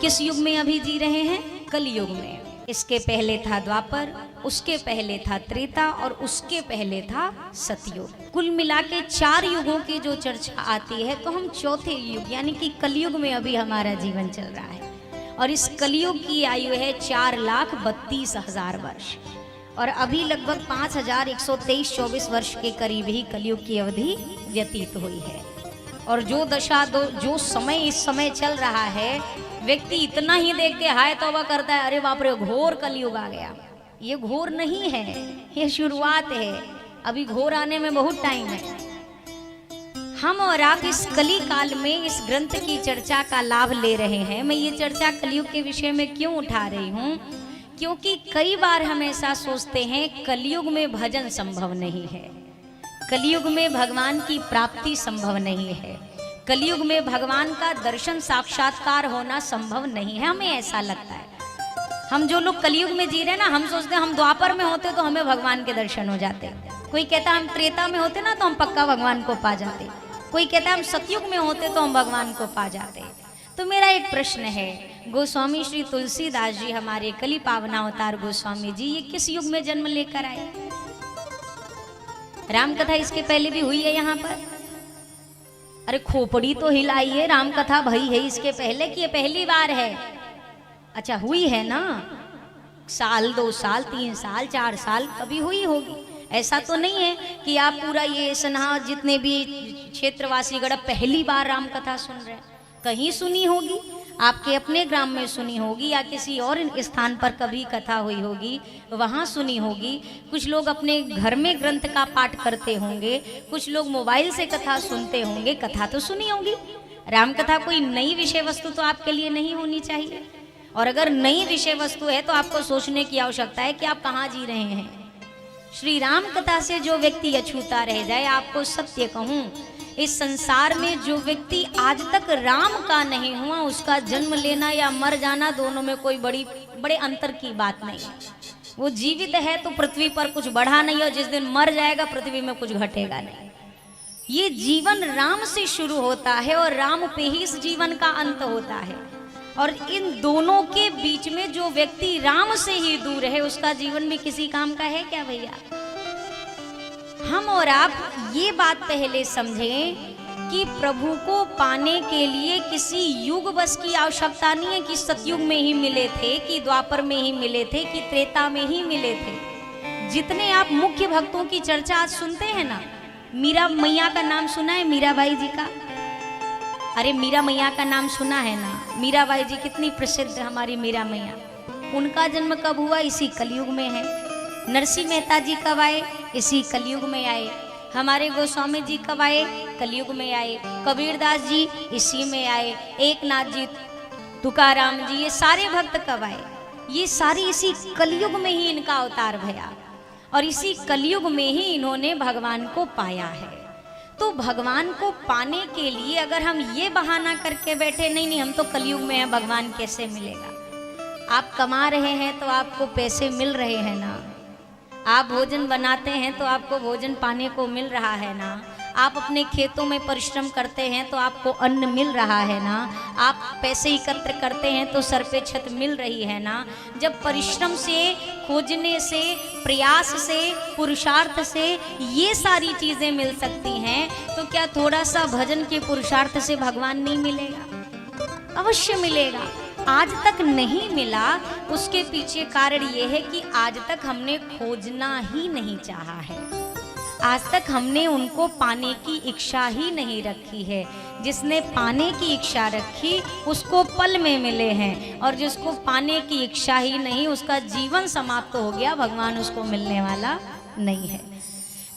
किस युग में अभी जी रहे हैं? कलयुग में। इसके पहले था द्वापर, उसके पहले था त्रेता और उसके पहले था सतयुग। कुल मिला के 4 युगों की जो चर्चा आती है तो हम चौथे युग यानी कि कलयुग में अभी हमारा जीवन चल रहा है। और इस कलयुग की आयु है 4,32,000 वर्ष और अभी लगभग 5,123-24 वर्ष के करीब ही कलयुग की अवधि व्यतीत हुई है। और जो दशा जो समय इस समय चल रहा है, व्यक्ति इतना ही देख के हाय तौबा करता है, अरे बाप रे घोर कलयुग आ गया। ये घोर नहीं है, ये शुरुआत है, अभी घोर आने में बहुत टाइम है। हम और आप इस कली काल में इस ग्रंथ की चर्चा का लाभ ले रहे हैं। मैं ये चर्चा कलयुग के विषय में क्यों उठा रही हूँ? क्योंकि कई बार हम ऐसा सोचते हैं कलयुग में भजन संभव नहीं है, कलयुग में भगवान की प्राप्ति संभव नहीं है, कलयुग में भगवान का दर्शन साक्षात्कार होना संभव नहीं है। हमें ऐसा लगता है। हम जो लोग कलयुग में जी रहे हैं ना, हम सोचते हैं हम द्वापर में होते तो हमें भगवान के दर्शन हो जाते। कोई कहता हम त्रेता में होते ना तो हम पक्का भगवान को पा जाते। कोई कहता हम सतयुग में होते तो हम भगवान को पा जाते। तो मेरा एक प्रश्न है, गोस्वामी श्री तुलसीदास जी हमारे कली पावनावतार गोस्वामी जी ये किस युग में जन्म लेकर आए? राम कथा इसके पहले भी हुई है यहाँ पर? अरे खोपड़ी तो हिलाई है, राम कथा भई है इसके पहले कि ये पहली बार है? अच्छा हुई है ना, साल 2 साल 3 साल 4 साल कभी हुई होगी। ऐसा तो नहीं है कि आप पूरा ये सन्हा जितने भी क्षेत्रवासी गण पहली बार राम कथा सुन रहे हैं। कहीं सुनी होगी, आपके अपने ग्राम में सुनी होगी या किसी और स्थान पर कभी कथा हुई होगी, वहाँ सुनी होगी। कुछ लोग अपने घर में ग्रंथ का पाठ करते होंगे, कुछ लोग मोबाइल से कथा सुनते होंगे, कथा तो सुनी होगी। राम कथा कोई नई विषय वस्तु तो आपके लिए नहीं होनी चाहिए। और अगर नई विषय वस्तु है तो आपको सोचने की आवश्यकता है कि आप कहाँ जी रहे हैं। श्री राम कथा से जो व्यक्ति अछूता रह जाए, आपको सत्य कहूँ, इस संसार में जो व्यक्ति आज तक राम का नहीं हुआ, उसका जन्म लेना या मर जाना दोनों में कोई बड़े अंतर की बात नहीं है। वो जीवित है तो पृथ्वी पर कुछ बढ़ा नहीं, और जिस दिन मर जाएगा पृथ्वी में कुछ घटेगा नहीं। ये जीवन राम से शुरू होता है और राम पे ही इस जीवन का अंत होता है। और इन दोनों के बीच में जो व्यक्ति राम से ही दूर है, उसका जीवन भी किसी काम का है क्या भैया? हम और आप ये बात पहले समझें कि प्रभु को पाने के लिए किसी युग बस की आवश्यकता नहीं है कि सतयुग में ही मिले थे, कि द्वापर में ही मिले थे, कि त्रेता में ही मिले थे। जितने आप मुख्य भक्तों की चर्चा आज सुनते हैं ना, मीरा मैया का नाम सुना है? मीराबाई जी का, अरे मीरा मैया का नाम सुना है ना? मीराबाई जी कितनी प्रसिद्ध हमारी मीरा मैया। उनका जन्म कब हुआ? इसी कलयुग में है। नरसिंह मेहता जी कब आए? इसी कलयुग में आए। हमारे गोस्वामी जी कब आए? कलयुग में आए। कबीरदास जी इसी में आए। एकनाथ जी, तुकाराम जी, ये सारे भक्त कब आए? ये सारी इसी कलयुग में ही इनका अवतार भया और इसी कलयुग में ही इन्होंने भगवान को पाया है। तो भगवान को पाने के लिए अगर हम ये बहाना करके बैठे नहीं हम तो कलयुग में हैं, भगवान कैसे मिलेगा? आप कमा रहे हैं तो आपको पैसे मिल रहे हैं ना, आप भोजन बनाते हैं तो आपको भोजन पाने को मिल रहा है ना, आप अपने खेतों में परिश्रम करते हैं तो आपको अन्न मिल रहा है ना, आप पैसे एकत्र करते हैं तो सर पे छत मिल रही है ना। जब परिश्रम से, खोजने से, प्रयास से, पुरुषार्थ से ये सारी चीज़ें मिल सकती हैं, तो क्या थोड़ा सा भजन के पुरुषार्थ से भगवान नहीं मिलेगा? अवश्य मिलेगा। आज तक नहीं मिला, उसके पीछे कारण ये है कि आज तक हमने खोजना ही नहीं चाहा है, आज तक हमने उनको पाने की इच्छा ही नहीं रखी है। जिसने पाने की इच्छा रखी उसको पल में मिले हैं, और जिसको पाने की इच्छा ही नहीं उसका जीवन समाप्त हो गया, भगवान उसको मिलने वाला नहीं है।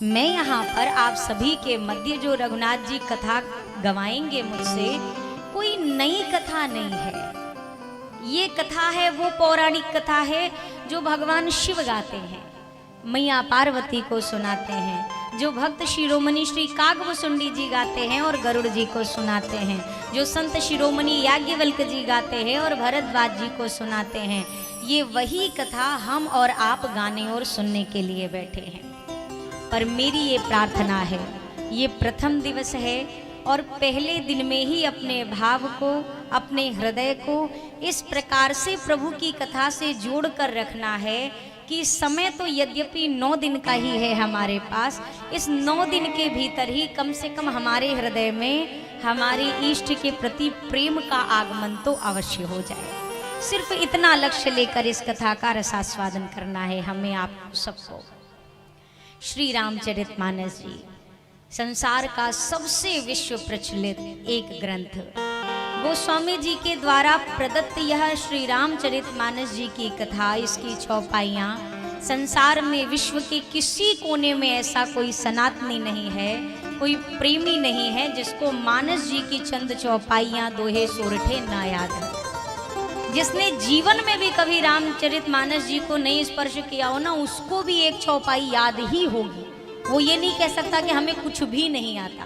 मैं यहाँ पर आप सभी के मध्य जो रघुनाथ जी कथा गवाएंगे मुझसे, कोई नई कथा नहीं है। ये कथा है वो पौराणिक कथा है जो भगवान शिव गाते हैं, मैया पार्वती को सुनाते हैं, जो भक्त शिरोमणि श्री कागभूषुंडी जी गाते हैं और गरुड़ जी को सुनाते हैं, जो संत शिरोमणि याज्ञवल्क्य जी गाते हैं और भरद्वाज जी को सुनाते हैं। ये वही कथा हम और आप गाने और सुनने के लिए बैठे हैं। पर मेरी ये प्रार्थना है, ये प्रथम दिवस है और पहले दिन में ही अपने भाव को, अपने हृदय को इस प्रकार से प्रभु की कथा से जोड़ कर रखना है कि समय तो यद्यपि 9 दिन का ही है हमारे पास, इस 9 दिन के भीतर ही कम से कम हमारे हृदय में हमारे इष्ट के प्रति प्रेम का आगमन तो अवश्य हो जाए। सिर्फ इतना लक्ष्य लेकर इस कथा का रसास्वादन करना है हमें, आप सबको। श्री रामचरितमानस जी संसार का सबसे विश्व प्रचलित एक ग्रंथ, गोस्वामी जी के द्वारा प्रदत्त यह श्री रामचरितमानस जी की कथा, इसकी चौपाइयाँ संसार में विश्व के किसी कोने में ऐसा कोई सनातनी नहीं है, कोई प्रेमी नहीं है जिसको मानस जी की चंद चौपाइयाँ दोहे सोरठे ना याद है। जिसने जीवन में भी कभी रामचरितमानस जी को नहीं स्पर्श किया हो ना, उसको भी एक चौपाई याद ही होगी। वो ये नहीं कह सकता कि हमें कुछ भी नहीं आता,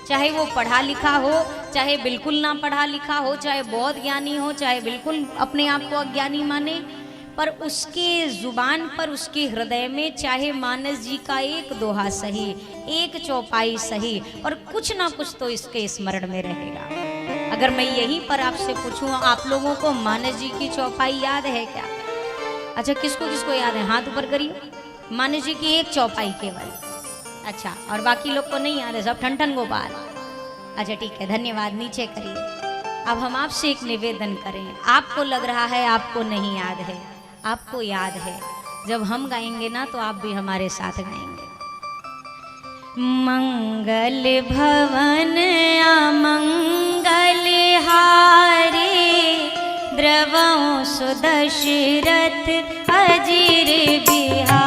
चाहे वो पढ़ा लिखा हो, चाहे बिल्कुल ना पढ़ा लिखा हो, चाहे बहुत ज्ञानी हो, चाहे बिल्कुल अपने आप को अज्ञानी माने, पर उसके जुबान पर, उसके हृदय में चाहे मानस जी का एक दोहा सही, एक चौपाई सही, पर कुछ ना कुछ तो इसके स्मरण में रहेगा। अगर मैं यहीं पर आपसे पूछूं, आप लोगों को मानस जी की चौपाई याद है क्या? अच्छा, किसको किसको याद है? हाथ ऊपर करिए। मानस जी की एक चौपाई केवल। अच्छा, और बाकी लोग को नहीं याद है, सब ठन ठन गोपाल। अच्छा ठीक है, धन्यवाद, नीचे करिए। अब हम आपसे एक निवेदन करें, आपको लग रहा है आपको नहीं याद है, आपको याद है, जब हम गाएंगे ना तो आप भी हमारे साथ गाएंगे। मंगल भवन अमंगल हारे, द्रवं सुदशरथ अजिर बिहारी।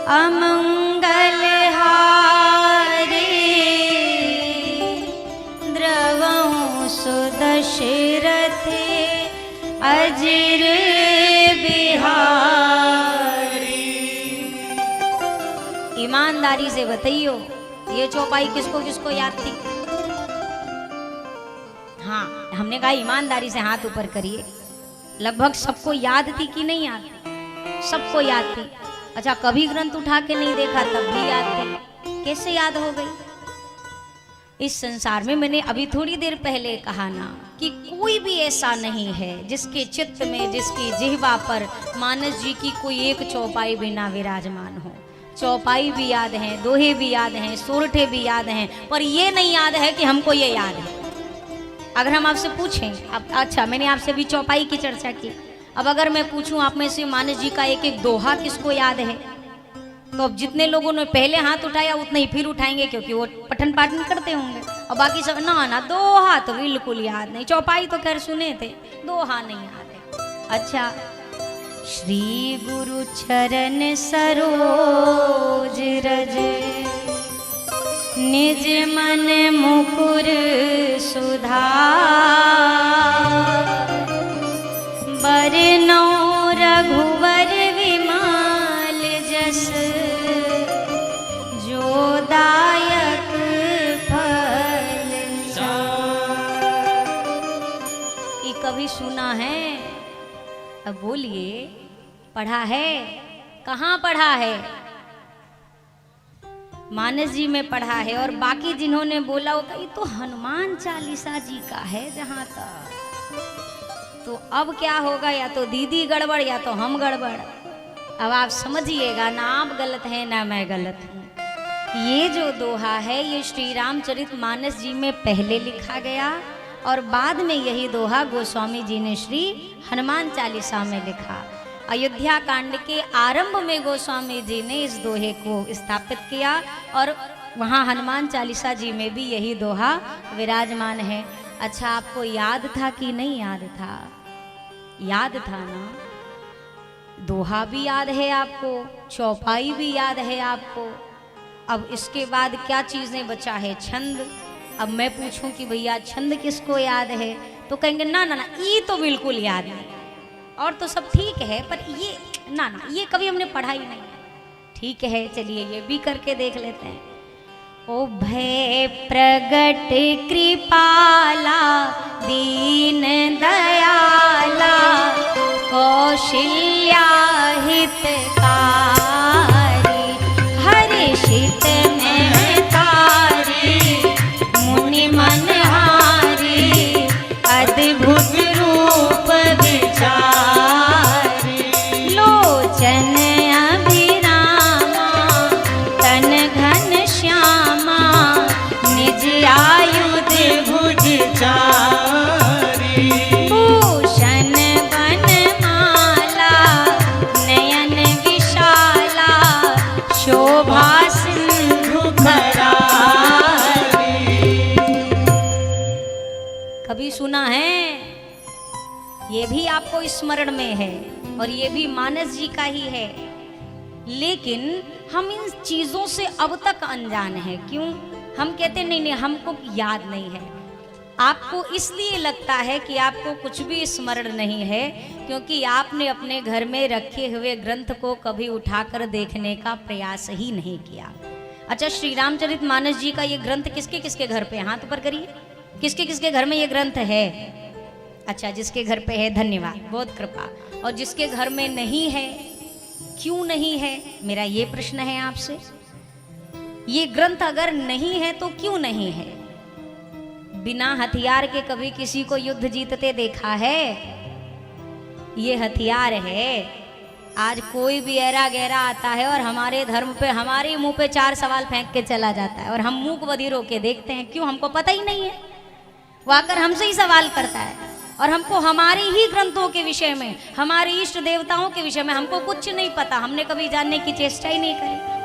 अमंगल हारे, द्रवं सुदशरथ अजिर बिहारी। ईमानदारी से बताइयो, ये चौपाई किसको किसको याद थी? हाँ, हमने कहा ईमानदारी से हाथ ऊपर करिए। लगभग सबको याद थी कि नहीं याद? सबको याद थी। अच्छा, कभी ग्रंथ उठा के नहीं देखा तब भी याद थी? कैसे याद हो गई? इस संसार में मैंने अभी थोड़ी देर पहले कहा ना कि कोई भी ऐसा नहीं है जिसके चित्त में, जिसकी जिह्वा पर मानस जी की कोई एक चौपाई बिना विराजमान हो। चौपाई भी याद है, दोहे भी याद हैं, सोरठे भी याद हैं, पर ये नहीं याद है कि हमको ये याद है। अगर हम आपसे पूछें, अब अच्छा मैंने आपसे भी चौपाई की चर्चा की, अब अगर मैं पूछूं आप में से मानस जी का एक एक दोहा किसको याद है, तो अब जितने लोगों ने पहले हाथ उठाया उतने ही फिर उठाएंगे, क्योंकि वो पठन पाठन करते होंगे। और बाकी सब ना दोहा तो बिल्कुल याद नहीं, चौपाई तो खैर सुने थे, दोहा नहीं याद है। अच्छा, श्री गुरु चरण सरोज रज, निज मन मुकुर सुधार, बरनौ रघुवर विमल जस, जो दायक कभी सुना है? अब बोलिए, पढ़ा है? कहाँ पढ़ा है? मानस जी में पढ़ा है। और बाकी जिन्होंने बोला वो कही तो हनुमान चालीसा जी का है जहां तक। तो अब क्या होगा, या तो दीदी गड़बड़ या तो हम गड़बड़। अब आप समझिएगा, ना आप गलत हैं ना मैं गलत हूँ। ये जो दोहा है ये श्री रामचरित मानस जी में पहले लिखा गया और बाद में यही दोहा गोस्वामी जी ने श्री हनुमान चालीसा में लिखा। अयोध्या कांड के आरंभ में गोस्वामी जी ने इस दोहे को स्थापित किया और वहाँ हनुमान चालीसा जी में भी यही दोहा विराजमान है। अच्छा, आपको याद था कि नहीं याद था? याद था ना? दोहा भी याद है आपको, चौपाई भी याद है आपको। अब इसके बाद क्या चीज़ें बचा है? छंद। अब मैं पूछूं कि भैया छंद किसको याद है, तो कहेंगे ना ना ना ये तो बिल्कुल याद नहीं, और तो सब ठीक है पर ये ना ना ये कभी हमने पढ़ा ही नहीं। ठीक है, चलिए ये भी करके देख लेते हैं। ओ भय प्रगट कृपाला दीन दयाला कौशल्या हितकारी हर्षित में तारी मुनि मनहारी अद्भुत रूप विचारी लोचन अभिरामा तन घन श्यामा निज आयुध भुज चारी भूषण वनमाला नयन विशाला शोभा सिंधु करारी। कभी सुना है? ये भी आपको स्मरण में है और ये भी मानस जी का ही है, लेकिन हम इन चीजों से अब तक अनजान हैं। क्यों? हम कहते नहीं नहीं हमको याद नहीं है। आपको इसलिए लगता है कि आपको कुछ भी स्मरण नहीं है क्योंकि आपने अपने घर में रखे हुए ग्रंथ को कभी उठाकर देखने का प्रयास ही नहीं किया। अच्छा, श्री रामचरित मानस जी का ये ग्रंथ किसके किसके घर पे? हाथ पर करिए, किसके किसके घर में ये ग्रंथ है? अच्छा, जिसके घर पे है धन्यवाद, बहुत कृपा। और जिसके घर में नहीं है, क्यों नहीं है? मेरा ये प्रश्न है आपसे। ये ग्रंथ अगर नहीं है तो क्यों नहीं है? बिना हथियार के कभी किसी को युद्ध जीतते देखा है? ये हथियार है। आज कोई भी ऐरा गहरा आता है और हमारे धर्म पे, हमारे मुंह पे 4 सवाल फेंक के चला जाता है और हम मूक बधिर होके देखते हैं। क्यों? हमको पता ही नहीं है। वो आकर हमसे ही सवाल करता है और हमको हमारे ही ग्रंथों के विषय में, हमारे इष्ट देवताओं के विषय में हमको कुछ नहीं पता। हमने कभी जानने की चेष्टा ही नहीं करी।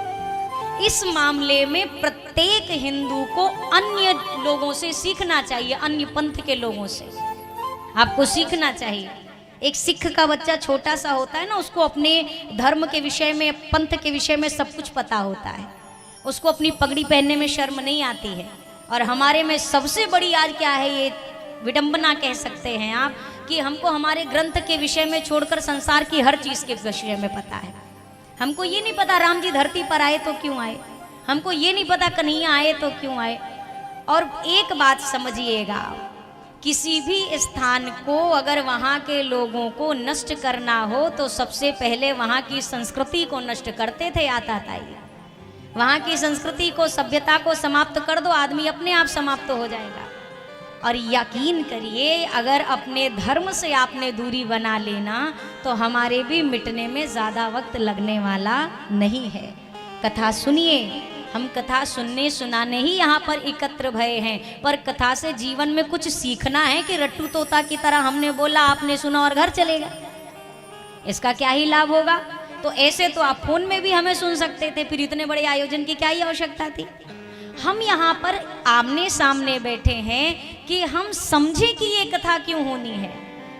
इस मामले में प्रत्येक हिंदू को अन्य लोगों से सीखना चाहिए, अन्य पंथ के लोगों से आपको सीखना चाहिए। एक सिख का बच्चा छोटा सा होता है ना, उसको अपने धर्म के विषय में, पंथ के विषय में सब कुछ पता होता है। उसको अपनी पगड़ी पहनने में शर्म नहीं आती है। और हमारे में सबसे बड़ी आज क्या है, ये विडंबना कह सकते हैं आप, कि हमको हमारे ग्रंथ के विषय में छोड़कर संसार की हर चीज के विषय में पता है। हमको ये नहीं पता राम जी धरती पर आए तो क्यों आए, हमको ये नहीं पता कन्हैया आए तो क्यों आए। और एक बात समझिएगा, किसी भी स्थान को अगर वहाँ के लोगों को नष्ट करना हो तो सबसे पहले वहाँ की संस्कृति को नष्ट करते थे आताताई। वहाँ की संस्कृति को, सभ्यता को समाप्त कर दो, आदमी अपने आप समाप्त हो जाएगा। और यकीन करिए, अगर अपने धर्म से आपने दूरी बना लेना तो हमारे भी मिटने में ज़्यादा वक्त लगने वाला नहीं है। कथा सुनिए, हम कथा सुनने सुनाने ही यहाँ पर एकत्र भये हैं, पर कथा से जीवन में कुछ सीखना है कि रट्टू तोता की तरह हमने बोला, आपने सुना और घर चले गए। इसका क्या ही लाभ होगा? तो ऐसे तो आप फोन में भी हमें सुन सकते थे, फिर इतने बड़े आयोजन की क्या ही आवश्यकता थी। हम यहाँ पर आमने सामने बैठे हैं कि हम समझे कि ये कथा क्यों होनी है,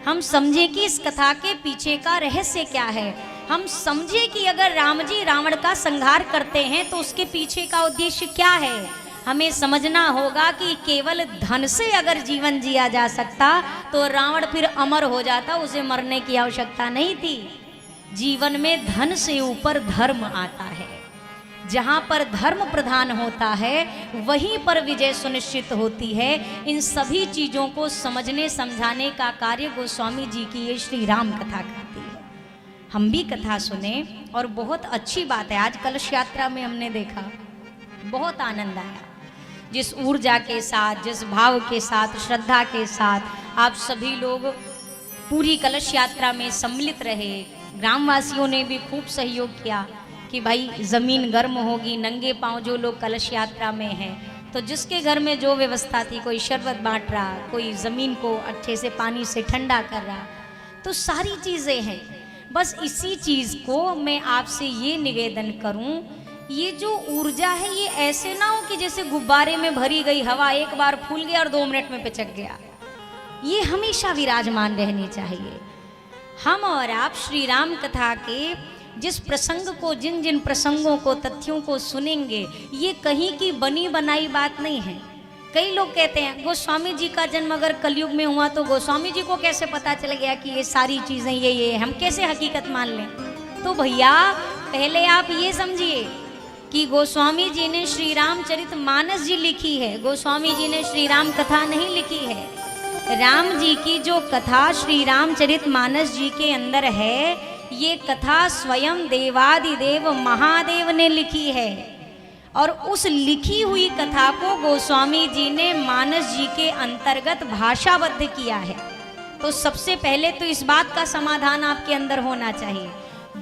हम समझे कि इस कथा के पीछे का रहस्य क्या है, हम समझे कि अगर राम जी रावण का संहार करते हैं तो उसके पीछे का उद्देश्य क्या है। हमें समझना होगा कि केवल धन से अगर जीवन जिया जा सकता तो रावण फिर अमर हो जाता, उसे मरने की आवश्यकता नहीं थी। जीवन में धन से ऊपर धर्म आता है। जहाँ पर धर्म प्रधान होता है वहीं पर विजय सुनिश्चित होती है। इन सभी चीज़ों को समझने समझाने का कार्य गोस्वामी जी की ये श्री राम कथा करती है। हम भी कथा सुने और बहुत अच्छी बात है। आज कलश यात्रा में हमने देखा, बहुत आनंद आया। जिस ऊर्जा के साथ, जिस भाव के साथ, श्रद्धा के साथ आप सभी लोग पूरी कलश यात्रा में सम्मिलित रहे। ग्रामवासियों ने भी खूब सहयोग किया कि भाई ज़मीन गर्म होगी, नंगे पांव जो लोग कलश यात्रा में हैं, तो जिसके घर में जो व्यवस्था थी, कोई शरबत बांट रहा, कोई ज़मीन को अच्छे से पानी से ठंडा कर रहा, तो सारी चीज़ें हैं। बस इसी चीज़ को मैं आपसे ये निवेदन करूं, ये जो ऊर्जा है ये ऐसे ना हो कि जैसे गुब्बारे में भरी गई हवा एक बार फूल गया और 2 मिनट में पिचक गया। ये हमेशा विराजमान रहनी चाहिए। हम और आप श्री राम कथा के जिस प्रसंग को, जिन जिन प्रसंगों को, तथ्यों को सुनेंगे, ये कहीं की बनी बनाई बात नहीं है। कई लोग कहते हैं गोस्वामी जी का जन्म अगर कलयुग में हुआ तो गोस्वामी जी को कैसे पता चल गया कि ये सारी चीज़ें ये हम कैसे हकीकत मान लें। तो भैया पहले आप ये समझिए कि गोस्वामी जी ने श्री रामचरित मानस जी लिखी है, गोस्वामी जी ने श्री राम कथा नहीं लिखी है। राम जी की जो कथा श्री रामचरित मानस जी के अंदर है, ये कथा स्वयं देवादिदेव महादेव ने लिखी है और उस लिखी हुई कथा को गोस्वामी जी ने मानस जी के अंतर्गत भाषाबद्ध किया है। तो सबसे पहले तो इस बात का समाधान आपके अंदर होना चाहिए।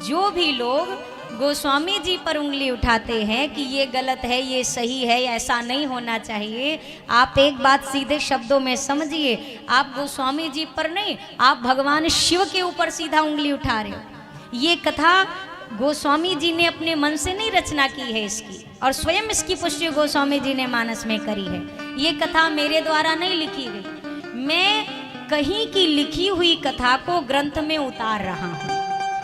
जो भी लोग गोस्वामी जी पर उंगली उठाते हैं कि ये गलत है, ये सही है, ऐसा नहीं होना चाहिए, आप एक बात सीधे शब्दों में समझिए, आप गोस्वामी जी पर नहीं, आप भगवान शिव के ऊपर सीधा उंगली उठा रहे हो। ये कथा गोस्वामी जी ने अपने मन से नहीं रचना की है इसकी, और स्वयं इसकी पुष्टि गोस्वामी जी ने मानस में करी है। ये कथा मेरे द्वारा नहीं लिखी गई, मैं कहीं की लिखी हुई कथा को ग्रंथ में उतार रहा हूँ।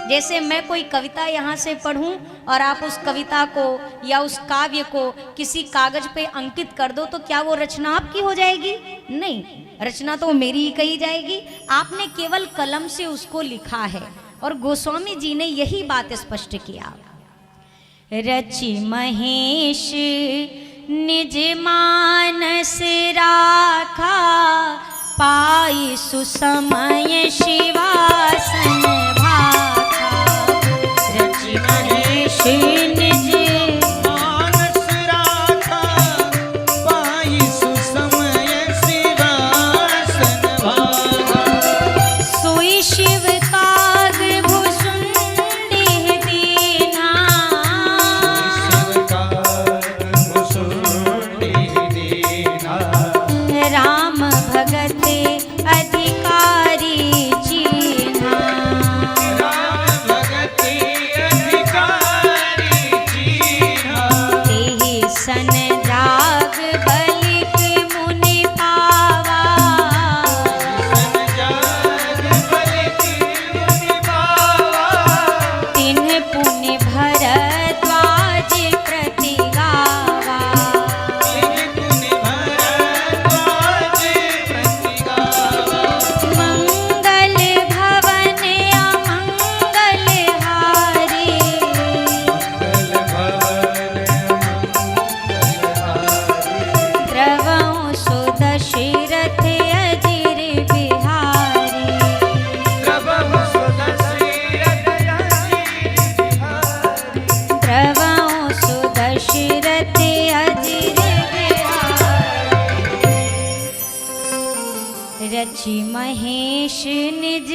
जैसे मैं कोई कविता यहाँ से पढ़ूं और आप उस कविता को या उस काव्य को किसी कागज पे अंकित कर दो, तो क्या वो रचना आपकी हो जाएगी? नहीं, रचना तो मेरी ही कही जाएगी। आपने केवल कलम से उसको लिखा है और गोस्वामी जी ने यही बात स्पष्ट किया। रचि महेश निज मानस राखा, पाई सुसमय शिवासन भाखा। रचि महेश निज मानस राखा, पाई सुसमय शिवासन भाखा। सोई शिव रचि महेश निज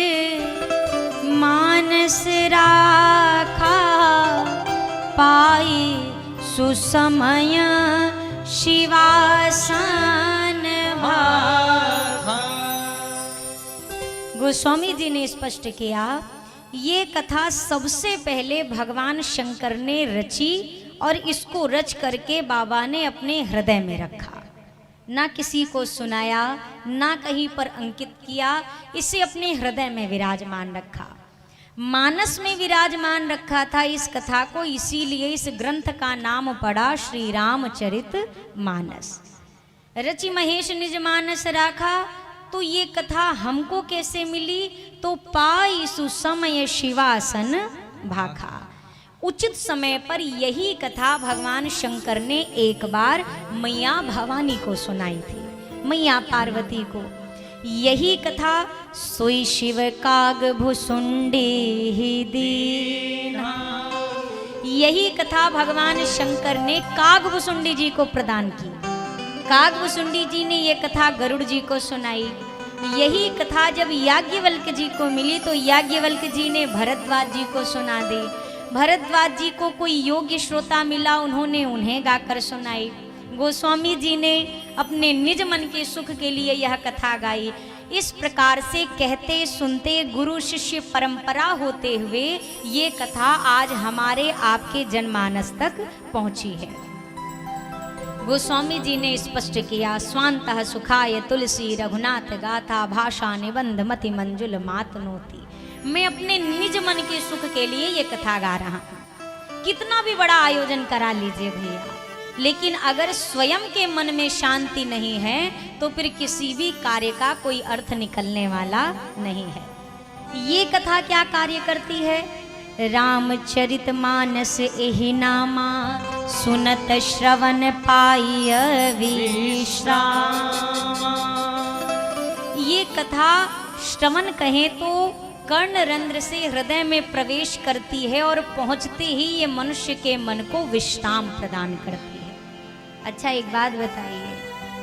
मानस राखा, पाई सुसमय शिवासन भाखा। गोस्वामी जी ने स्पष्ट किया, ये कथा सबसे पहले भगवान शंकर ने रची और इसको रच करके बाबा ने अपने हृदय में रखा। ना किसी को सुनाया, ना कहीं पर अंकित किया, इसे अपने हृदय में विराजमान रखा, मानस में विराजमान रखा था इस कथा को। इसीलिए इस ग्रंथ का नाम पड़ा श्री रामचरित मानस। रचि महेश निज मानस राखा, तो ये कथा हमको कैसे मिली? तो पाई सुसमय शिवासन भाखा। उचित समय पर यही कथा भगवान शंकर ने एक बार मैया भवानी को सुनाई थी, मैया पार्वती को। यही कथा सोई शिव काग भुसुंडी ही दीना, यही कथा भगवान शंकर ने कागभुसुंडी जी को प्रदान की। कागभुसुंडी जी ने ये कथा गरुड़ जी को सुनाई। यही कथा जब याज्ञवल्क्य जी को मिली तो याज्ञवल्क्य जी ने भरद्वाज जी को सुना दी। भरद्वाज जी को कोई योग्य श्रोता मिला, उन्होंने उन्हें गाकर सुनाई। गोस्वामी जी ने अपने निज मन के सुख के लिए यह कथा गाई। इस प्रकार से कहते सुनते गुरु शिष्य परंपरा होते हुए ये कथा आज हमारे आपके जनमानस तक पहुंची है। गोस्वामी जी ने स्पष्ट किया, स्वांतः सुखाय तुलसी रघुनाथ गाथा भाषा निबंध मति मंजुल मातनोती। मैं अपने निज मन के सुख के लिए ये कथा गा रहा हूँ। कितना भी बड़ा आयोजन करा लीजिए भैया, लेकिन अगर स्वयं के मन में शांति नहीं है तो फिर किसी भी कार्य का कोई अर्थ निकलने वाला नहीं है। ये कथा क्या कार्य करती है? रामचरित मानस एहि नामा सुनत श्रवण पाई विश्राम। ये कथा श्रवण कहें तो कर्ण रंध्र से हृदय में प्रवेश करती है और पहुंचते ही ये मनुष्य के मन को विश्राम प्रदान करती है। अच्छा एक बात बताइए,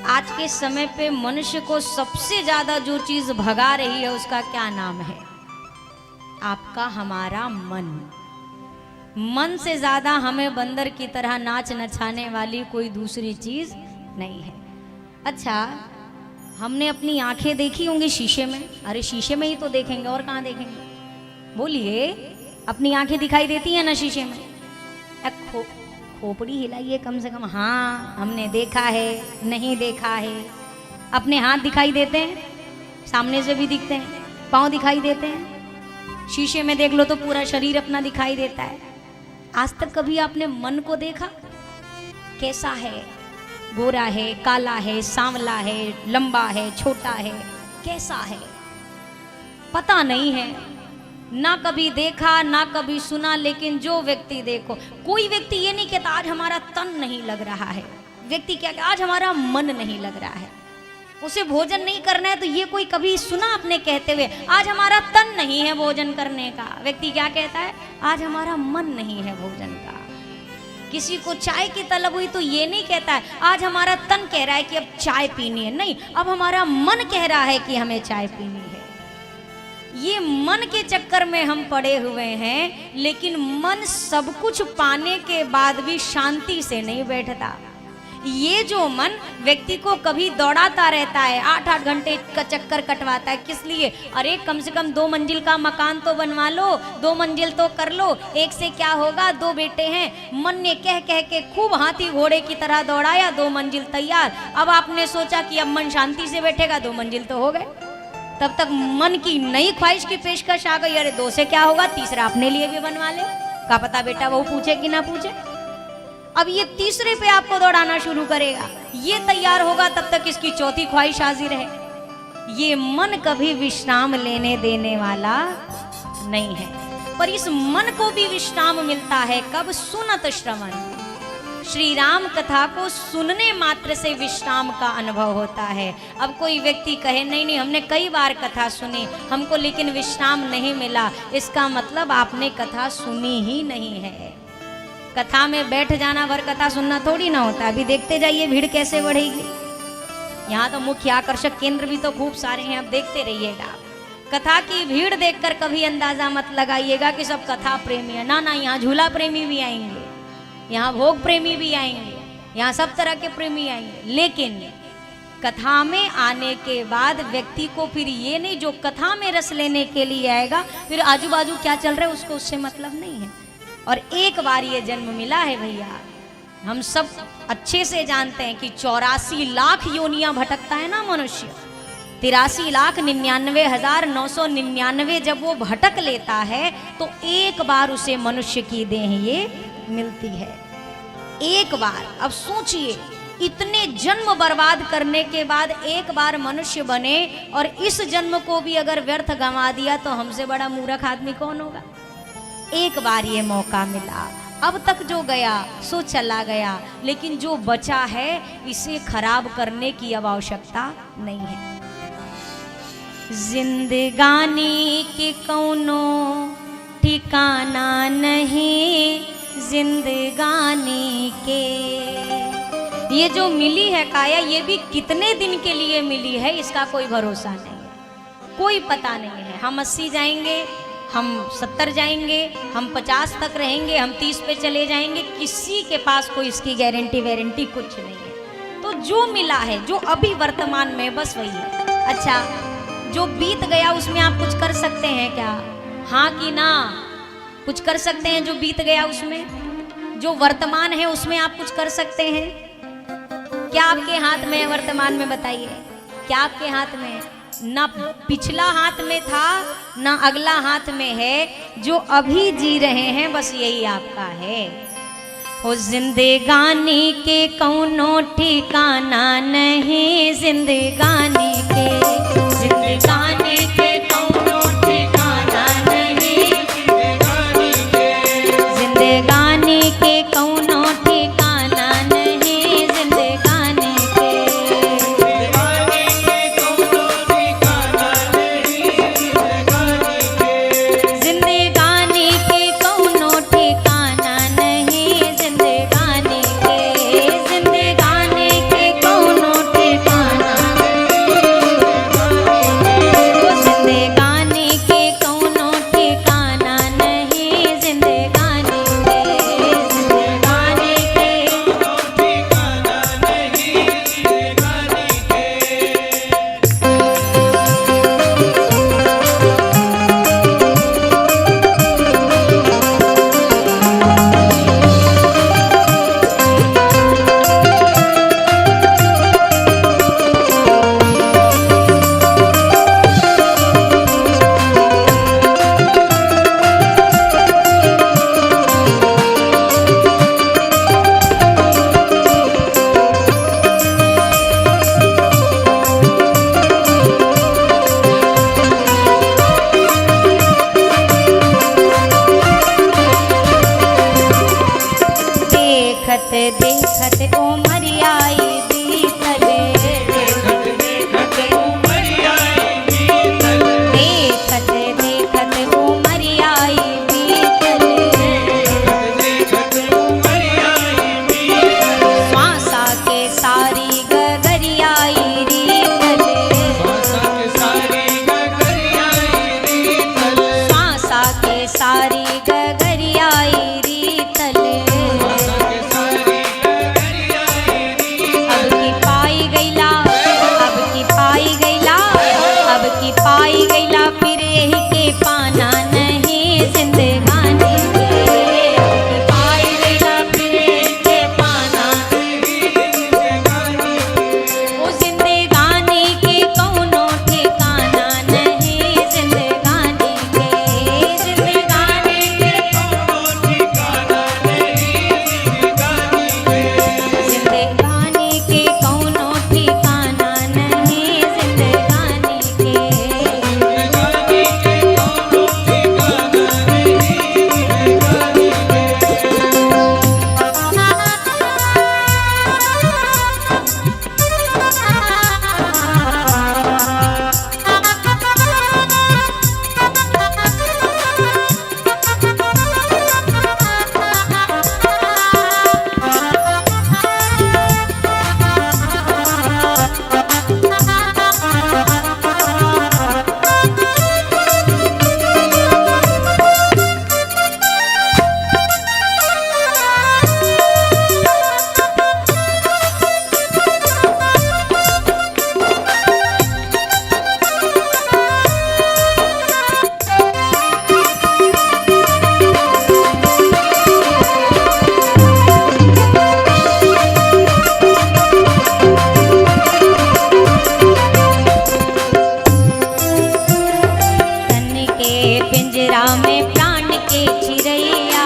आज के समय पे मनुष्य को सबसे ज्यादा जो चीज भगा रही है उसका क्या नाम है? आपका हमारा मन। मन से ज्यादा हमें बंदर की तरह नाच नचाने वाली कोई दूसरी चीज नहीं है। अच्छा, हमने अपनी आंखें देखी होंगी शीशे में? अरे शीशे में ही तो देखेंगे, और कहाँ देखेंगे? बोलिए, अपनी आंखें दिखाई देती है ना शीशे में? खोपड़ी हिलाइए कम से कम। हाँ, हमने देखा है, नहीं देखा है। अपने हाथ दिखाई देते हैं, सामने से भी दिखते हैं, पाँव दिखाई देते हैं। शीशे में देख लो तो पूरा शरीर अपना दिखाई देता है। आज तक कभी आपने मन को देखा? कैसा है? गोरा है, काला है, सांवला है, लंबा है, छोटा है, कैसा है? पता नहीं है, ना कभी देखा ना कभी सुना। लेकिन जो व्यक्ति देखो, कोई व्यक्ति ये नहीं कहता आज हमारा तन नहीं लग रहा है। व्यक्ति क्या कहता? आज हमारा मन नहीं लग रहा है, उसे भोजन नहीं करना है। तो ये कोई कभी सुना आपने कहते हुए आज हमारा तन नहीं है भोजन करने का? व्यक्ति क्या कहता है? आज हमारा मन नहीं है भोजन का। किसी को चाय की तलब हुई तो ये नहीं कहता है आज हमारा तन कह रहा है कि अब चाय पीनी है। नहीं, अब हमारा मन कह रहा है कि हमें चाय पीनी है। ये मन के चक्कर में हम पड़े हुए हैं, लेकिन मन सब कुछ पाने के बाद भी शांति से नहीं बैठता। ये जो मन व्यक्ति को कभी दौड़ाता रहता है, 8-8 घंटे का चक्कर कटवाता है। किस लिए? अरे कम से कम 2 मंजिल का मकान तो बनवा लो, 2 मंजिल तो कर लो, एक से क्या होगा, 2 बेटे हैं। मन ने कह कह के खूब हाथी घोड़े की तरह दौड़ाया, 2 मंजिल तैयार। अब आपने सोचा कि अब मन शांति से बैठेगा, 2 मंजिल तो हो गए। तब तक मन की नई ख्वाहिश की पेशकश आ गई, अरे 2 से क्या होगा, तीसरा अपने लिए भी बनवा ले। क्या पता बेटा वो पूछे कि ना पूछे। अब ये तीसरे पे आपको दौड़ाना शुरू करेगा। ये तैयार होगा तब तक इसकी चौथी ख्वाहिश हाजिर है। ये मन कभी विश्राम लेने देने वाला नहीं है, पर इस मन को भी विश्राम मिलता है कब? सुनत श्रवण। श्री राम कथा को सुनने मात्र से विश्राम का अनुभव होता है। अब कोई व्यक्ति कहे नहीं नहीं हमने कई बार कथा सुनी, हमको लेकिन विश्राम नहीं मिला, इसका मतलब आपने कथा सुनी ही नहीं है। कथा में बैठ जाना भर कथा सुनना थोड़ी ना होता। अभी देखते जाइए भीड़ कैसे बढ़ेगी। यहाँ तो मुख्य आकर्षक केंद्र भी तो खूब सारे हैं, अब देखते रहिएगा। कथा की भीड़ देखकर कभी अंदाजा मत लगाइएगा कि सब कथा प्रेमी है। ना ना, यहाँ झूला प्रेमी भी आएंगे, यहाँ भोग प्रेमी भी आएंगे, यहाँ सब तरह के प्रेमी आएंगे। लेकिन कथा में आने के बाद व्यक्ति को फिर ये नहीं, जो कथा में रस लेने के लिए आएगा फिर आजू बाजू क्या चल रहा है उसको उससे मतलब नहीं है। और एक बार ये जन्म मिला है भैया, हम सब अच्छे से जानते हैं कि 84 लाख योनियां भटकता है ना मनुष्य। 83,99,999 जब वो भटक लेता है तो एक बार उसे मनुष्य की देह ये मिलती है, एक बार। अब सोचिए, इतने जन्म बर्बाद करने के बाद एक बार मनुष्य बने और इस जन्म को भी अगर व्यर्थ गंवा दिया तो हमसे बड़ा मूर्ख आदमी कौन होगा? एक बार ये मौका मिला, अब तक जो गया सो चला गया, लेकिन जो बचा है इसे खराब करने की अब आवश्यकता नहीं है। जिंदगानी के कौनो ठिकाना नहीं, जिंदगानी के ये जो मिली है काया, ये भी कितने दिन के लिए मिली है इसका कोई भरोसा नहीं है, कोई पता नहीं है। हम 80 जाएंगे, हम 70 जाएंगे, हम 50 तक रहेंगे, हम 30 पे चले जाएंगे, किसी के पास कोई इसकी गारंटी वारंटी कुछ नहीं है। तो जो मिला है, जो अभी वर्तमान में, बस वही है। अच्छा, जो बीत गया उसमें आप कुछ कर सकते हैं क्या? हाँ कि ना? कुछ कर सकते हैं जो बीत गया उसमें? जो वर्तमान है उसमें आप कुछ कर सकते हैं क्या? आपके हाथ में है वर्तमान में, बताइए क्या आपके हाथ में? ना पिछला हाथ में था ना अगला हाथ में है, जो अभी जी रहे हैं बस यही आपका है। हो जिंदगानी के कौनो ठिकाना नहीं, जिंदगानी के, जिंदगानी के कौनो ठिकाना नहीं, जिंदगानी के कौनो ठिकाना नहीं, जिंदगानी के, जिंदगानी के कौनो ठिकाना नहीं, जिंदगानी के, जिंदगानी के कौनो ठिकाना, जिंदगानी के कौनो ठिकाना नहीं, जिंदगानी के, जिंदगानी के। देखत देखत उमरियाई बीतले, देखत देखत उमरियाई बीतले, देखत देखत उमरियाई बीतले, देखत उमरियाई बीतले, श्वासा के सारी गगरियाई रीतले, श्वासा के सारी गगरियाई रीतले, श्वासा के सारी गगरियाई रीतले। पाई गईला फिर यही के पाना नहीं, जिंदगानी के, पाई गईला फिर यही के पाना नहीं, जिंदगानी के, ओ जिंदगानी के कौनो ठिकाना नहीं, जिंदगानी के, जिंदगानी के कौनो ठिकाना नहीं, जिंदगानी के कौनो ठिकाना नहीं, जिंदगानी के। पिंजरा में प्राण के चिरैया,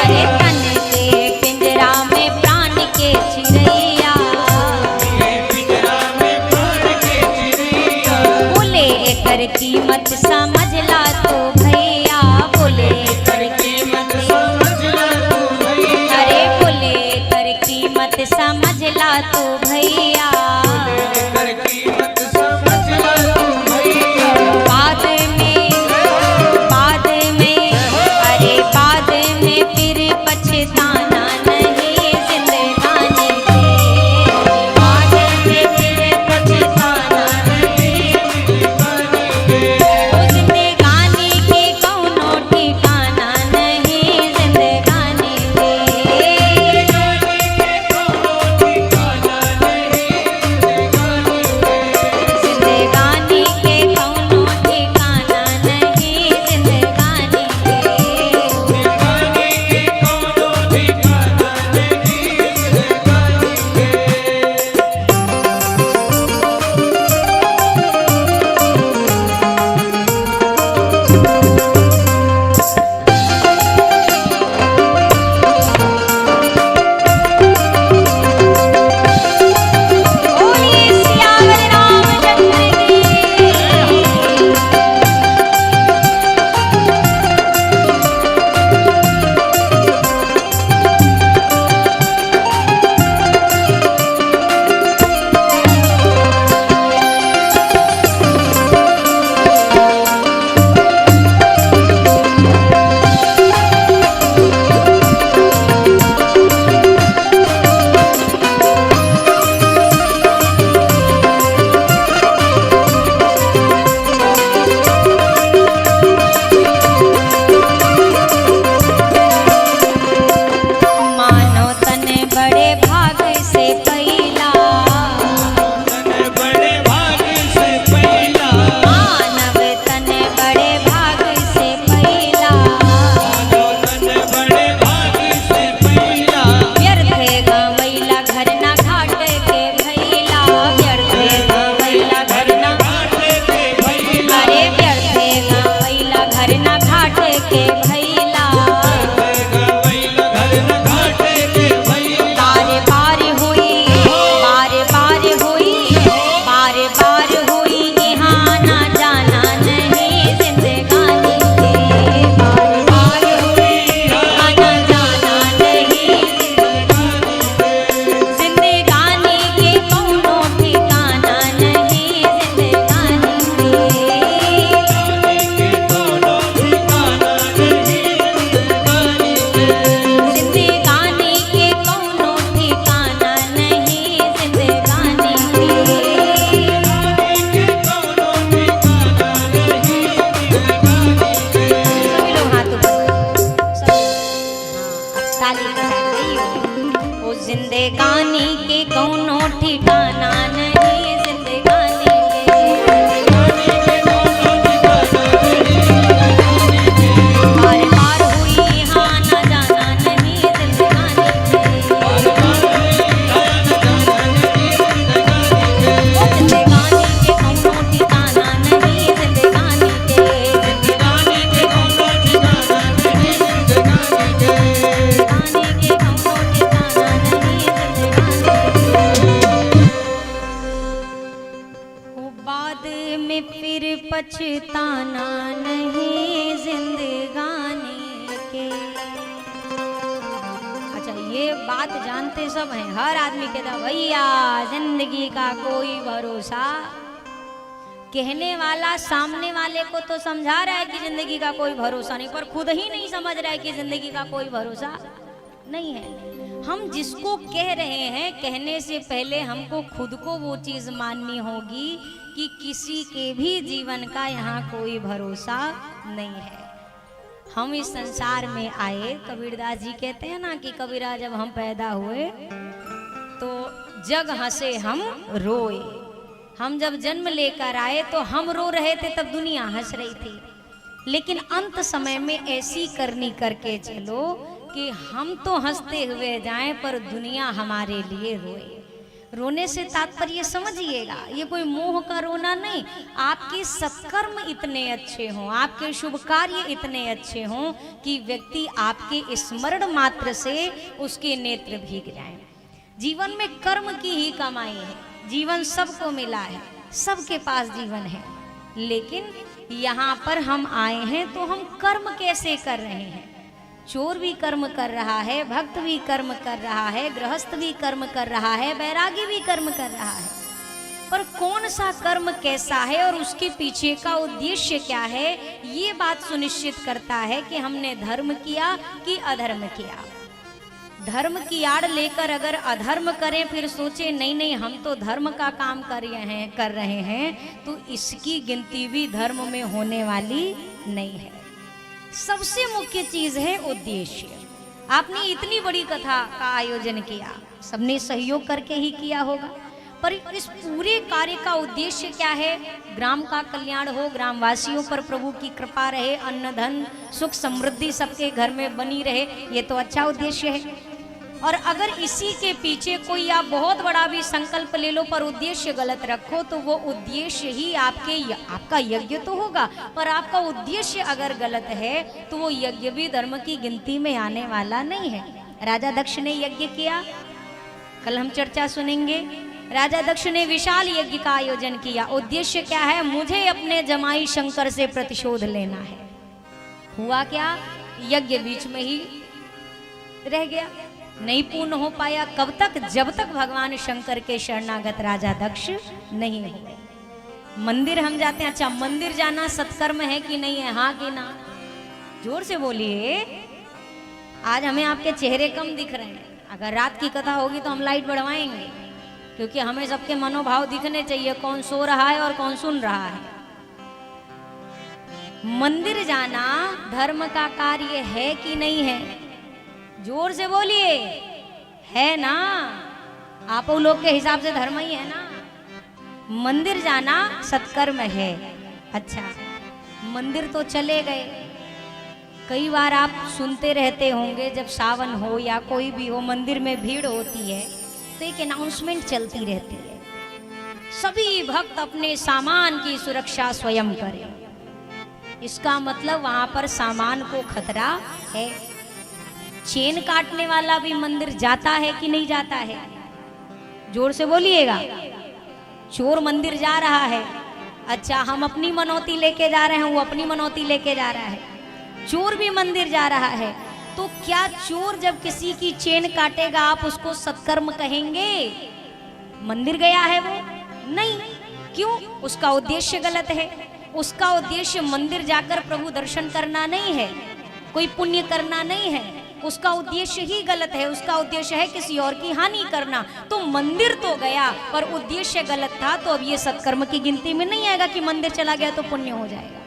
अरे तन के पिंजरा में प्राण के चिरैया, बोले एक कर कीमत समझला तो भैया, बोले कर कीमत समझला तू भैया, अरे बोले कर कीमत समझला तो भैया। कर कीमत समझला तू भैया, बाद में अरे बाद में फिर पछताना नहीं जिंदगानी के, बाद में फिर पछताना नहीं ओ जिंदगानी के कौनो ठिकाना नहीं जिंदगानी के, जिंदगानी के कौनो ठिकाना नहीं जिंदगानी के। जिंदगानी के कौनो ठिकाना नहीं जिंदगानी के। बोलिए सियावर रामचंद्र की। मानो तने बड़े भाग से पैला, तने बड़े भाग से पहला, मानव तने बड़े भाग से पैला, तने बड़े भाग से पहला, व्यर्थ गवैला घर ना घाट के भैला, व्यर्थ गवैला घर ना, घाट के भैला, अरे व्यर्थ गवैला घर ना घाट के भैला। गवैला घर न घाट के भैला, बार बार हुई, बार बार हुई, बार बार हुई यहाँ ना जाना नहीं जिंदगानी के, बार बार हुई आना जाना नहीं जिंदगानी के कौनो ठिकाना नहीं जिंदगानी के, कौनो ठिकाना नहीं जिंदगानी के। जिंदगानी के कौनो ठिकाना नहीं जिंदगानी के। कौनो ठिकाना नहीं जिंदगानी के। सभी लोग हाथ ऊपर, सभी। हाँ, अब ताली के साथ गई ओ जिंदगानी के कौनो ठिकाना नहीं जिंदगानी के, बार बार हुई हाँ ना जाना नहीं जिंदगानी के, ओ जिंदगानी के कौनो ठिकाना नहीं जिंदगानी के, जिंदगानी के कौनो ठिकाना नहीं जिंदगानी के, जिंदगानी के कौनो ठिकाना नहीं जिंदगानी के। ओ बाद में फिर पछताना नहीं जिंदगानी के। अच्छा, ये बात जानते सब हैं, हर आदमी कहता भैया जिंदगी का कोई भरोसा। कहने वाला सामने वाले को तो समझा रहा है कि जिंदगी का कोई भरोसा नहीं, पर खुद ही नहीं समझ रहा है कि जिंदगी का कोई भरोसा नहीं है। हम जिसको कह रहे हैं, कहने से पहले हमको खुद को वो चीज माननी होगी कि किसी के भी जीवन का यहाँ कोई भरोसा नहीं है। हम इस संसार में आए, कबीरदास जी कहते हैं ना कि कबीरा जब हम पैदा हुए तो जग हंसे हम रोए। हम जब जन्म लेकर आए तो हम रो रहे थे, तब दुनिया हंस रही थी। लेकिन अंत समय में ऐसी करनी करके चलो कि हम तो हंसते हुए जाएं पर दुनिया हमारे लिए रोए। रोने से तात्पर्य समझिएगा, ये कोई मोह का रोना नहीं। आपके सत्कर्म इतने अच्छे हों, आपके शुभ कार्य इतने अच्छे हों कि व्यक्ति आपके स्मरण मात्र से उसके नेत्र भीग जाएं। जीवन में कर्म की ही कमाई है। जीवन सबको मिला है, सबके पास जीवन है, लेकिन यहाँ पर हम आए हैं तो हम कर्म कैसे कर रहे हैं? चोर भी कर्म कर रहा है, भक्त भी कर्म कर रहा है, गृहस्थ भी कर्म कर रहा है, बैरागी भी कर्म कर रहा है, पर कौन सा कर्म कैसा है और उसके पीछे का उद्देश्य क्या है, ये बात सुनिश्चित करता है कि हमने धर्म किया कि अधर्म किया। धर्म की आड़ लेकर अगर अधर्म करें, फिर सोचे नहीं नहीं हम तो धर्म का काम कर रहे हैं, तो इसकी गिनती भी धर्म में होने वाली नहीं है। सबसे मुख्य चीज है उद्देश्य। आपने इतनी बड़ी कथा का आयोजन किया, सबने सहयोग करके ही किया होगा, पर इस पूरे कार्य का उद्देश्य क्या है? ग्राम का कल्याण हो, ग्रामवासियों पर प्रभु की कृपा रहे, अन्न धन सुख समृद्धि सबके घर में बनी रहे, ये तो अच्छा उद्देश्य है। और अगर इसी के पीछे कोई आप बहुत बड़ा भी संकल्प ले लो पर उद्देश्य गलत रखो, तो वो उद्देश्य ही आपका यज्ञ तो होगा, पर आपका उद्देश्य अगर गलत है तो वो यज्ञ भी धर्म की गिनती में आने वाला नहीं है। राजा दक्ष ने यज्ञ किया, कल हम चर्चा सुनेंगे। राजा दक्ष ने विशाल यज्ञ का आयोजन किया। उद्देश्य क्या है? मुझे अपने जमाई शंकर से प्रतिशोध लेना है। हुआ क्या? यज्ञ बीच में ही रह गया, नहीं पूर्ण हो पाया। कब तक? जब तक भगवान शंकर के शरणागत राजा दक्ष नहीं हुए। मंदिर हम जाते हैं, अच्छा मंदिर जाना सत्कर्म है कि नहीं है? हाँ कि ना? जोर से बोलिए। आज हमें आपके चेहरे कम दिख रहे हैं, अगर रात की कथा होगी तो हम लाइट बढ़वाएंगे, क्योंकि हमें सबके मनोभाव दिखने चाहिए, कौन सो रहा है और कौन सुन रहा है। मंदिर जाना धर्म का कार्य है कि नहीं है? जोर से बोलिए। है ना? आप लोग के हिसाब से धर्म ही है ना? मंदिर जाना सत्कर्म है। अच्छा, मंदिर तो चले गए। कई बार आप सुनते रहते होंगे, जब सावन हो या कोई भी हो, मंदिर में भीड़ होती है तो एक अनाउंसमेंट चलती रहती है, सभी भक्त अपने सामान की सुरक्षा स्वयं करें। इसका मतलब वहां पर सामान को खतरा है। चेन काटने वाला भी मंदिर जाता है कि नहीं जाता है? जोर से बोलिएगा। चोर मंदिर जा रहा है, अच्छा हम अपनी मनौती लेके जा रहे हैं, वो अपनी मनौती लेके जा रहा है, चोर भी मंदिर जा रहा है, तो क्या चोर जब किसी की चेन काटेगा आप उसको सत्कर्म कहेंगे? मंदिर गया है वो? नहीं। क्यों? उसका उद्देश्य गलत है। उसका उद्देश्य मंदिर जाकर प्रभु दर्शन करना नहीं है, कोई पुण्य करना नहीं है, उसका उद्देश्य ही गलत है। उसका उद्देश्य है किसी और की हानि करना। तो मंदिर तो गया पर उद्देश्य गलत था, तो अब ये सत्कर्म की गिनती में नहीं आएगा कि मंदिर चला गया तो पुण्य हो जाएगा।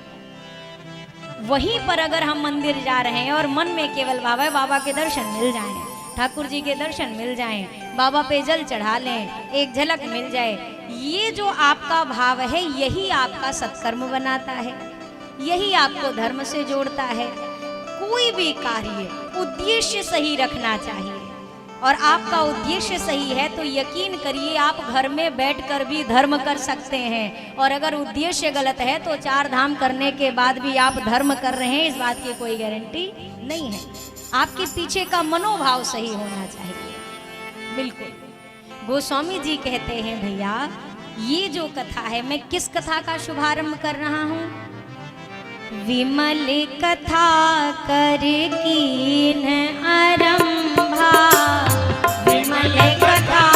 वहीं पर अगर हम मंदिर जा रहे हैं और मन में केवल बाबा के दर्शन मिल जाएं, ठाकुर जी के दर्शन मिल जाएं, बाबा पे जल चढ़ा लें, एक झलक मिल जाए, ये जो आपका भाव है यही आपका सत्कर्म बनाता है, यही आपको धर्म से जोड़ता है। कोई भी कार्य उद्देश्य सही रखना चाहिए, और आपका उद्देश्य सही है तो यकीन करिए आप घर में बैठकर भी धर्म कर सकते हैं। और अगर उद्देश्य गलत है तो 4 धाम करने के बाद भी आप धर्म कर रहे हैं, इस बात की कोई गारंटी नहीं है। आपके पीछे का मनोभाव सही होना चाहिए। बिल्कुल। गोस्वामी जी कहते हैं, भैया ये जो कथा है, मैं किस कथा का शुभारंभ कर रहा हूँ? विमल कथा कर कीन आरंभा, विमल कथा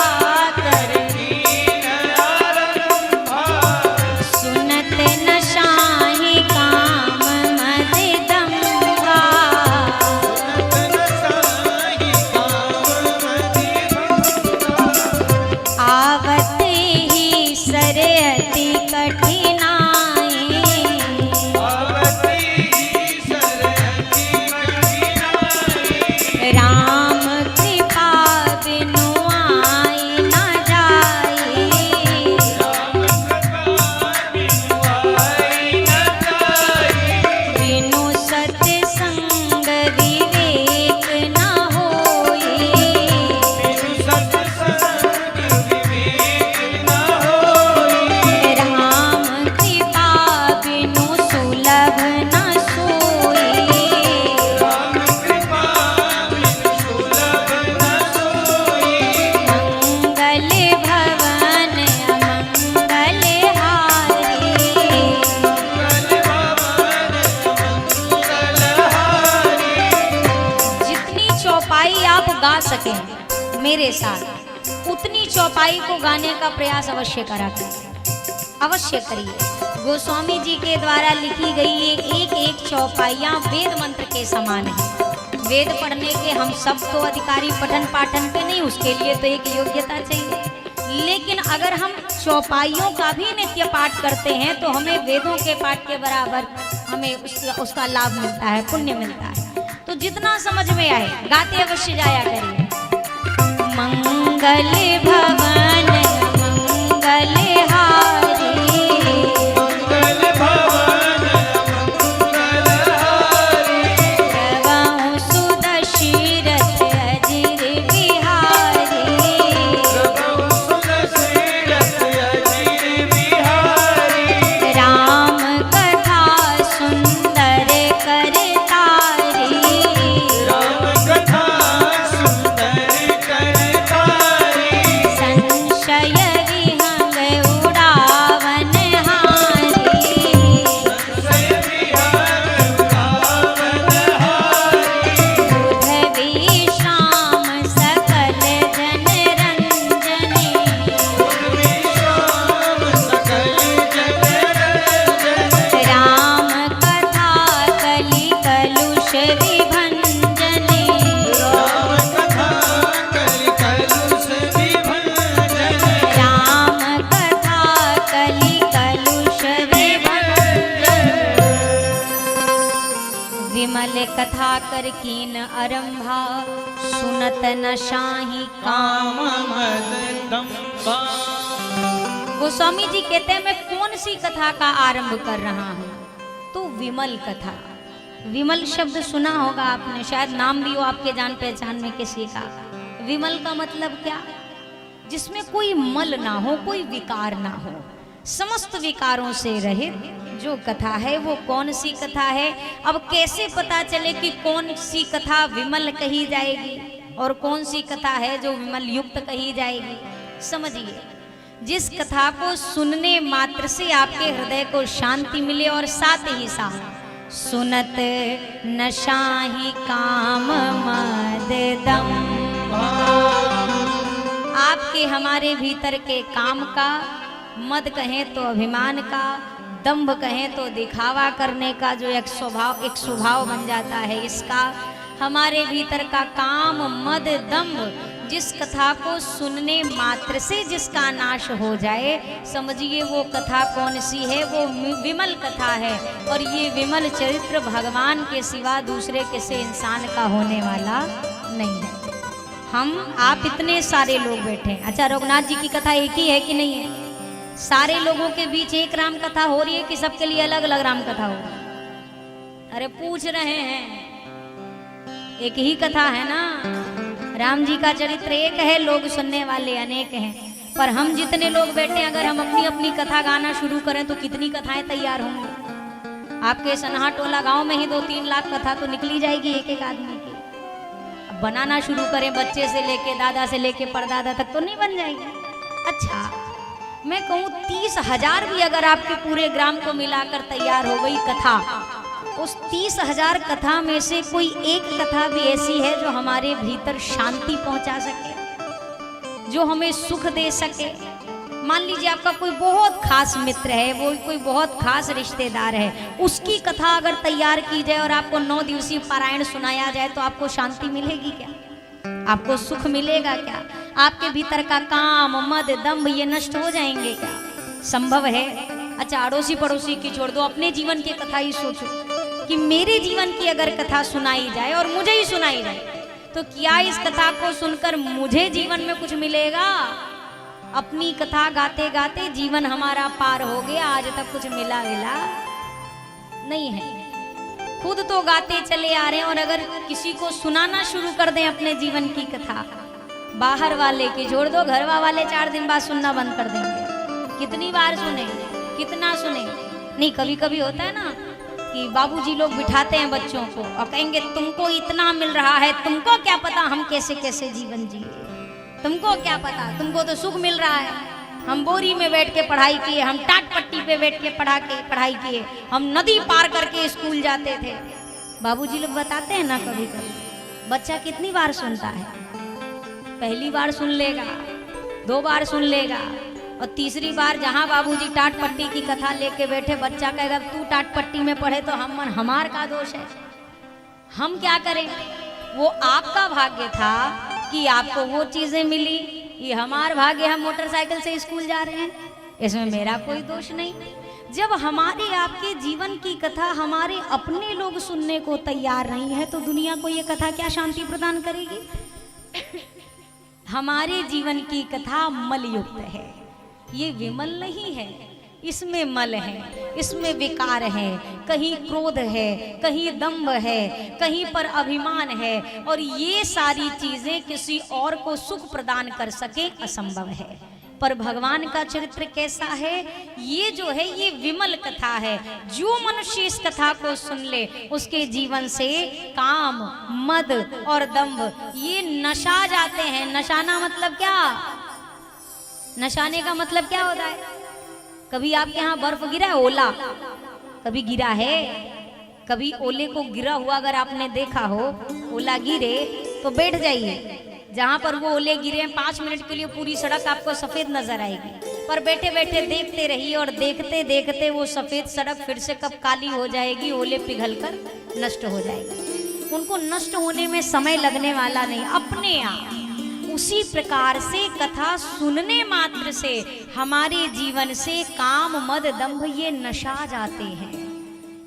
कर कीन आरंभा, सुनत न शाही काम मद दंगा, सुनत न शाही काम मद दंगा, आवत ही सरयति कठिनाई, राम सकें मेरे साथ उतनी चौपाई को गाने का प्रयास अवश्य करा करिए, अवश्य करिए। गोस्वामी जी के द्वारा लिखी गई ये एक एक चौपाइयाँ वेद मंत्र के समान है। वेद पढ़ने के हम सब तो अधिकारी पठन पाठन के नहीं, उसके लिए तो एक योग्यता चाहिए। लेकिन अगर हम चौपाइयों का भी नित्य पाठ करते हैं तो हमें वेदों के पाठ के बराबर हमें उसका लाभ मिलता है, पुण्य मिलता है। तो जितना समझ में आए गाते अवश्य जाया करिए। मंगल भवन मंगल हारी, मंगल भवन मंगल हारी, प्रभु सुदशीरथ अजिर बिहारी, प्रभु सुदशीरथ अजिर बिहारी, राम कथा सुंदर करतारी, राम कथा सुंदर करतारी, संशय विहंग उड़ावन हारी, संशय विहंग उड़ावन हारी, बुध विश्राम सकल जन रंजनी, विश्राम सकल जन रंजनी, राम कथा कलि कलुष विभंजनी, राम कथा कलि कलुष विभंजनी, राम कथा कलि कलुष विभंजनी। विमल कथा कर कीन आरंभा, सुनत न शाही काम। काम मद दंभा। गोस्वामी जी कहते हैं मैं कौन सी कथा का आरंभ कर रहा हूँ, तो विमल कथा। विमल शब्द सुना होगा आपने, शायद नाम भी हो आपके जान पहचान में किसी का। विमल का मतलब क्या? जिसमें कोई मल ना हो, कोई विकार ना हो, समस्त विकारों से रहित जो कथा है वो कौन सी कथा है। अब कैसे पता चले कि कौन सी कथा विमल कही जाएगी और कौन सी कथा है जो विमल युक्त कही जाएगी? समझिए, जिस कथा को सुनने मात्र से आपके हृदय को शांति मिले और साथ ही साथ सुनत न शाही काम मद दम, आपके हमारे भीतर के काम का, मद कहें तो अभिमान का, दंभ कहें तो दिखावा करने का जो एक स्वभाव बन जाता है, इसका हमारे भीतर का काम मद दंभ, जिस कथा को सुनने मात्र से जिसका नाश हो जाए, समझिए वो कथा कौन सी है? वो विमल कथा है। और ये विमल चरित्र भगवान के सिवा दूसरे किसी इंसान का होने वाला नहीं है। हम आप इतने सारे लोग बैठे हैं, अच्छा रघुनाथ जी की कथा एक ही है कि नहीं है? सारे लोगों के बीच एक राम कथा हो रही है कि सबके लिए अलग अलग राम कथा हो रही है? अरे पूछ रहे हैं, एक ही कथा है ना। राम जी का चरित्र एक है, लोग सुनने वाले अनेक हैं। पर हम जितने लोग बैठे, अगर हम अपनी अपनी कथा गाना शुरू करें तो कितनी कथाएं तैयार होंगी। आपके सनहा टोला गांव में ही 2-3 लाख कथा तो निकली जाएगी एक एक आदमी की। अब बनाना शुरू करें, बच्चे से लेके दादा से लेके परदादा तक तो नहीं बन जाएगी। अच्छा मैं कहूँ 30,000 भी अगर आपके पूरे ग्राम को मिलाकर तैयार हो गई कथा, उस 30,000 कथा में से कोई एक कथा भी ऐसी है जो हमारे भीतर शांति पहुंचा सके, जो हमें सुख दे सके। मान लीजिए आपका कोई बहुत खास मित्र है, वो कोई बहुत खास रिश्तेदार है, उसकी कथा अगर तैयार की जाए और आपको 9 दिवसीय पारायण सुनाया जाए तो आपको शांति मिलेगी क्या? आपको सुख मिलेगा क्या? आपके भीतर का काम मद दंभ ये नष्ट हो जाएंगे क्या? संभव है? अच्छा अड़ोसी पड़ोसी की छोड़ दो, अपने जीवन की कथा ही सोचो कि मेरे जीवन की अगर कथा सुनाई जाए और मुझे ही सुनाई जाए तो क्या इस कथा को सुनकर मुझे जीवन में कुछ मिलेगा? अपनी कथा गाते गाते जीवन हमारा पार हो गया, आज तक कुछ मिला नहीं है। खुद तो गाते चले आ रहे हैं और अगर किसी को सुनाना शुरू कर दें अपने जीवन की कथा, बाहर वाले की छोड़ दो, घर वाले 4 दिन बाद सुनना बंद कर देंगे। कितनी बार सुने, कितना सुने? नहीं, कभी कभी होता है ना कि बाबूजी लोग बिठाते हैं बच्चों को और कहेंगे तुमको इतना मिल रहा है, तुमको क्या पता हम कैसे कैसे जीवन जिए, तुमको क्या पता, तुमको तो सुख मिल रहा है। हम बोरी में बैठ के पढ़ाई किए, हम टाट पट्टी पे बैठ के पढ़ाई किए, हम नदी पार करके स्कूल जाते थे। बाबूजी लोग बताते हैं ना, कभी कभी बच्चा कितनी बार सुनता है। पहली बार सुन लेगा, 2 बार सुन लेगा, और तीसरी बार जहां बाबूजी टाट पट्टी की कथा लेके बैठे, बच्चा कहेगा तू टाट पट्टी में पढ़े तो हमार का दोष है, हम क्या करें? वो आपका भाग्य था कि आपको वो चीजें मिली, ये हमार भाग्य, हम मोटरसाइकिल से स्कूल जा रहे हैं, इसमें मेरा कोई दोष नहीं। जब हमारे आपके जीवन की कथा हमारे अपने लोग सुनने को तैयार नहीं है तो दुनिया को ये कथा क्या शांति प्रदान करेगी? हमारे जीवन की कथा मलयुक्त है, ये विमल नहीं है, इसमें मल है, इसमें विकार है, कहीं क्रोध है, कहीं दंभ है, कहीं पर अभिमान है, और ये सारी चीजें किसी और को सुख प्रदान कर सके असंभव है। पर भगवान का चरित्र कैसा है? ये जो है ये विमल कथा है। जो मनुष्य इस कथा को सुन ले उसके जीवन से काम, मद और दंभ ये नशा जाते हैं। नशाना मतलब क्या? नशाने का मतलब क्या होता है? कभी आपके यहाँ बर्फ गिरा है? ओला कभी गिरा है? कभी ओले को गिरा हुआ अगर आपने देखा हो, ओला गिरे तो बैठ जाइए, जहां पर वो ओले गिरे 5 मिनट के लिए पूरी सड़क आपको सफेद नजर आएगी, पर बैठे बैठे देखते रहिए और देखते देखते वो सफेद सड़क फिर से कब काली हो जाएगी, ओले पिघलकर नष्ट हो जाएगी। उनको नष्ट होने में समय लगने वाला नहीं, अपने आप। उसी प्रकार से कथा सुनने मात्र से हमारे जीवन से काम, मद, दंभ ये नशा जाते हैं,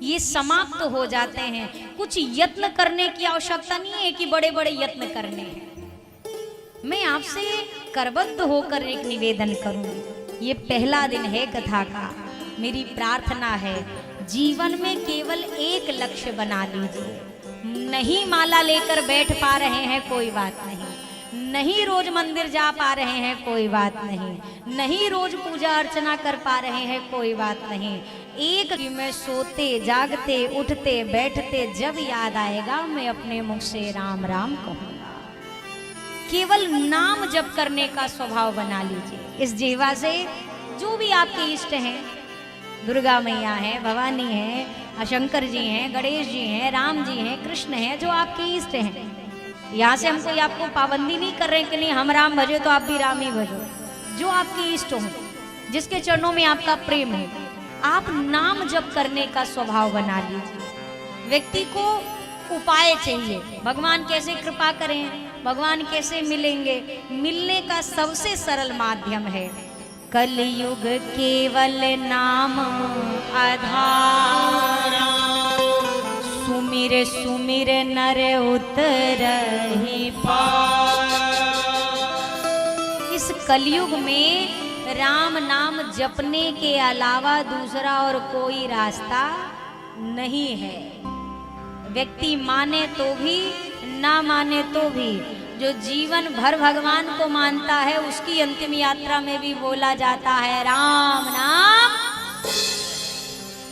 ये समाप्त हो जाते हैं। कुछ यत्न करने की आवश्यकता नहीं है कि बड़े बड़े यत्न करने हैं। मैं आपसे करबद्ध होकर एक निवेदन करूंगी, ये पहला दिन है कथा का। मेरी प्रार्थना है जीवन में केवल एक लक्ष्य बना लीजिए। नहीं माला लेकर बैठ पा रहे हैं, कोई बात नहीं, नहीं रोज मंदिर जा पा रहे हैं, कोई बात नहीं, नहीं रोज पूजा अर्चना कर पा रहे हैं, कोई बात नहीं। एक में सोते जागते उठते बैठते जब याद आएगा मैं अपने मुख से राम राम कहूंगा। केवल नाम जप करने का स्वभाव बना लीजिए। इस जीवा से जो भी आपके इष्ट हैं, दुर्गा मैया है, भवानी है, शंकर जी हैं, गणेश जी हैं, राम जी हैं, कृष्ण हैं, जो आपके इष्ट हैं, यहाँ से हम कोई आपको पाबंदी नहीं कर रहे कि नहीं हम राम भजो तो आप भी राम ही भजो। जो आपके इष्ट हो, जिसके चरणों में आपका प्रेम है, आप नाम जप करने का स्वभाव बना लीजिए। व्यक्ति को उपाय चाहिए, भगवान कैसे कृपा करें, भगवान कैसे मिलेंगे? मिलने का सबसे सरल माध्यम है कलयुग केवल नाम आधार, सुमिर सुमिर नर उतरहि पार। इस कलयुग में राम नाम जपने के अलावा दूसरा और कोई रास्ता नहीं है। व्यक्ति माने तो भी ना माने तो भी, जो जीवन भर भगवान को मानता है उसकी अंतिम यात्रा में भी बोला जाता है राम नाम